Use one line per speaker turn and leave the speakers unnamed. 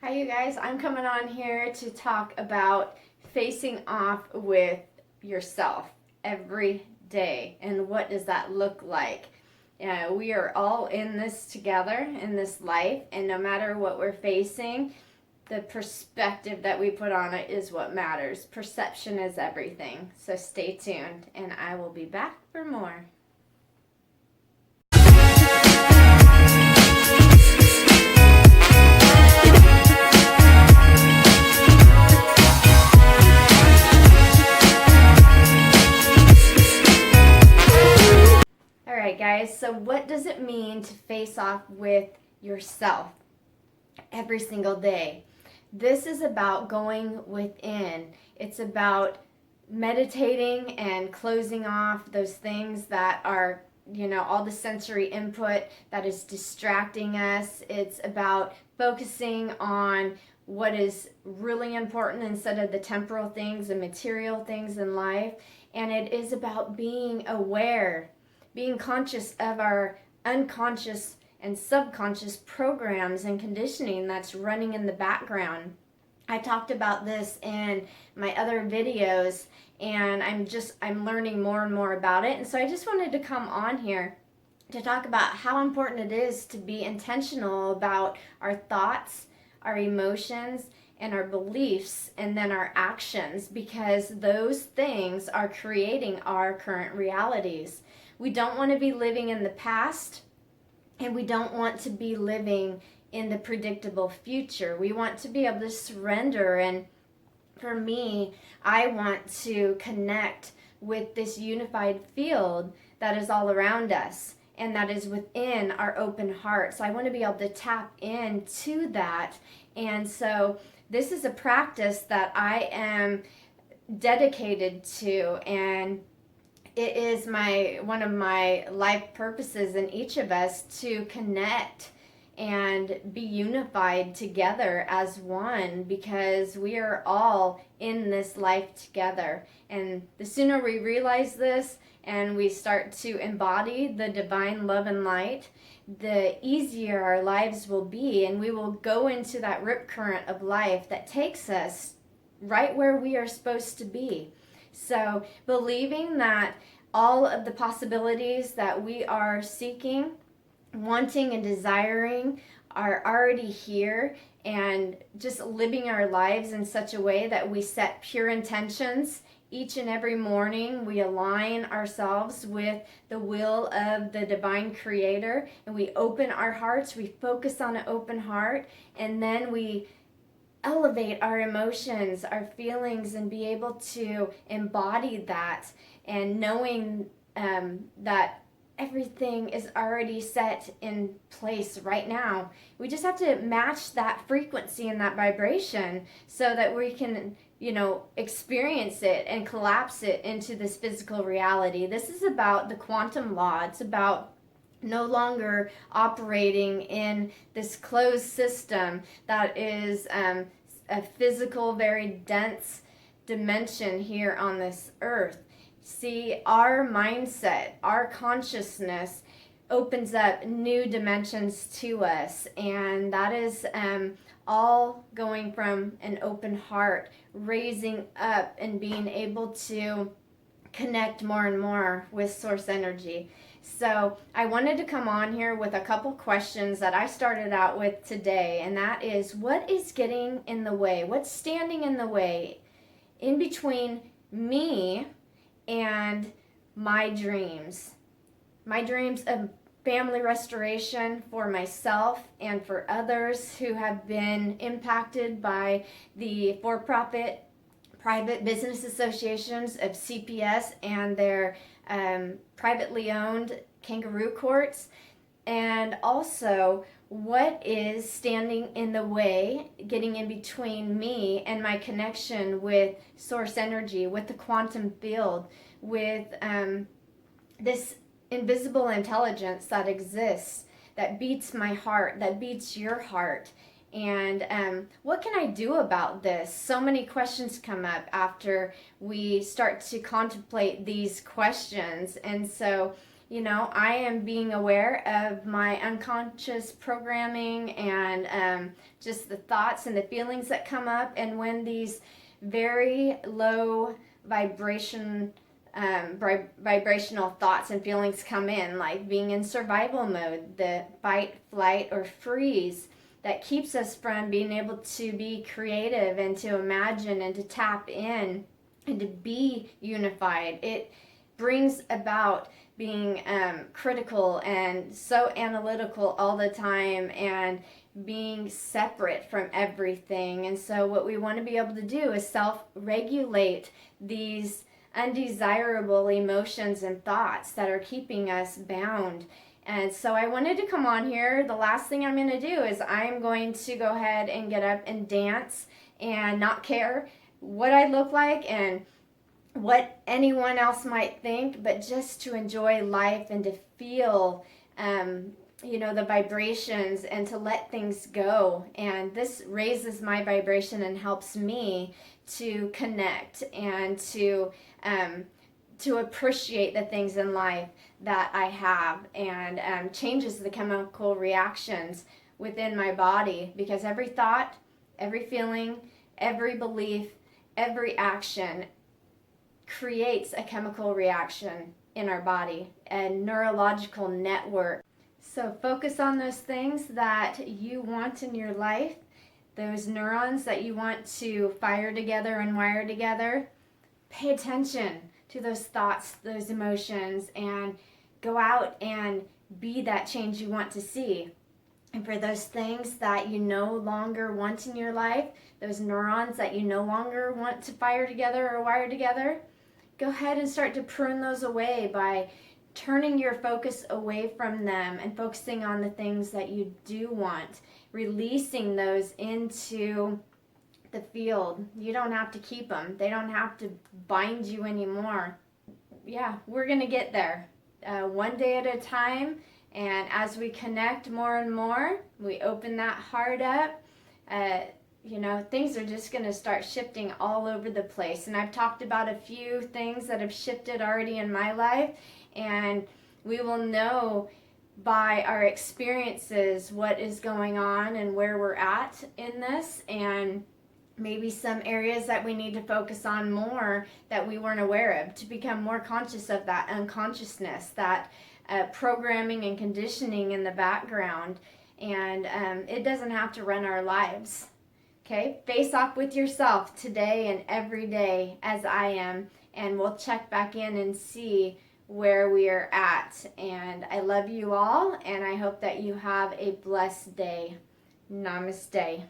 Hi you guys, I'm coming on here to talk about facing off with yourself every day and what does that look like. We are all in this together in this life, and no matter what we're facing, the perspective that we put on it is what matters. Perception is everything. So stay tuned and I will be back for more. Alright guys, so what does it mean to face off with yourself every single day? This is about going within. It's about meditating and closing off those things that are, all the sensory input that is distracting us. It's about focusing on what is really important instead of the temporal things and material things in life. And it is about being aware, being conscious of our unconscious and subconscious programs and conditioning that's running in the background. I talked about this in my other videos, and I'm learning more and more about it. And so I just wanted to come on here to talk about how important it is to be intentional about our thoughts, our emotions, and our beliefs, and then our actions, because those things are creating our current realities. We don't want to be living in the past, and we don't want to be living in the predictable future. We want to be able to surrender, and for me, I want to connect with this unified field that is all around us and that is within our open heart. So I want to be able to tap into that. And so this is a practice that I am dedicated to, and it is one of my life purposes in each of us to connect and be unified together as one, because we are all in this life together. And the sooner we realize this and we start to embody the divine love and light, the easier our lives will be, and we will go into that rip current of life that takes us right where we are supposed to be. So believing that all of the possibilities that we are seeking, wanting, and desiring are already here, and just living our lives in such a way that we set pure intentions each and every morning. We align ourselves with the will of the divine creator, and we open our hearts, we focus on an open heart, and then we elevate our emotions, our feelings, and be able to embody that, and knowing that everything is already set in place right now. We just have to match that frequency and that vibration so that we can, experience it and collapse it into this physical reality. This is about the quantum law. It's about no longer operating in this closed system that is a physical, very dense dimension here on this earth. See, our mindset, our consciousness opens up new dimensions to us, and that is all going from an open heart, raising up and being able to connect more and more with source energy. So I wanted to come on here with a couple questions that I started out with today, and that is, what is getting in the way? What's standing in the way in between me and my dreams? My dreams of family restoration for myself and for others who have been impacted by the for-profit private business associations of CPS and their privately owned kangaroo courts. And also, what is standing in the way, getting in between me and my connection with source energy, with the quantum field, with this invisible intelligence that exists, that beats my heart, that beats your heart. And what can I do about this? So many questions come up after we start to contemplate these questions. And so I am being aware of my unconscious programming and just the thoughts and the feelings that come up. And when these very low vibrational thoughts and feelings come in, like being in survival mode, the fight, flight, or freeze, that keeps us from being able to be creative and to imagine and to tap in and to be unified. It brings about being critical and so analytical all the time and being separate from everything. And so what we want to be able to do is self-regulate these undesirable emotions and thoughts that are keeping us bound. And so I wanted to come on here. The last thing I'm going to do is I'm going to go ahead and get up and dance and not care what I look like and what anyone else might think, but just to enjoy life and to feel the vibrations and to let things go. And this raises my vibration and helps me to connect and to appreciate the things in life that I have, and changes the chemical reactions within my body, because every thought, every feeling, every belief, every action creates a chemical reaction in our body, a neurological network. So focus on those things that you want in your life, those neurons that you want to fire together and wire together. Pay attention to those thoughts, those emotions, and go out and be that change you want to see. And for those things that you no longer want in your life, those neurons that you no longer want to fire together or wire together, go ahead and start to prune those away by turning your focus away from them and focusing on the things that you do want, releasing those into the field. You don't have to keep them. They don't have to bind you anymore. Yeah, we're going to get there one day at a time. And as we connect more and more, we open that heart up, things are just going to start shifting all over the place. And I've talked about a few things that have shifted already in my life, and we will know by our experiences what is going on and where we're at in this, and maybe some areas that we need to focus on more that we weren't aware of, to become more conscious of that unconsciousness, that programming and conditioning in the background. And it doesn't have to run our lives. Okay, face off with yourself today and every day as I am, and we'll check back in and see where we are at. And I love you all, and I hope that you have a blessed day. Namaste.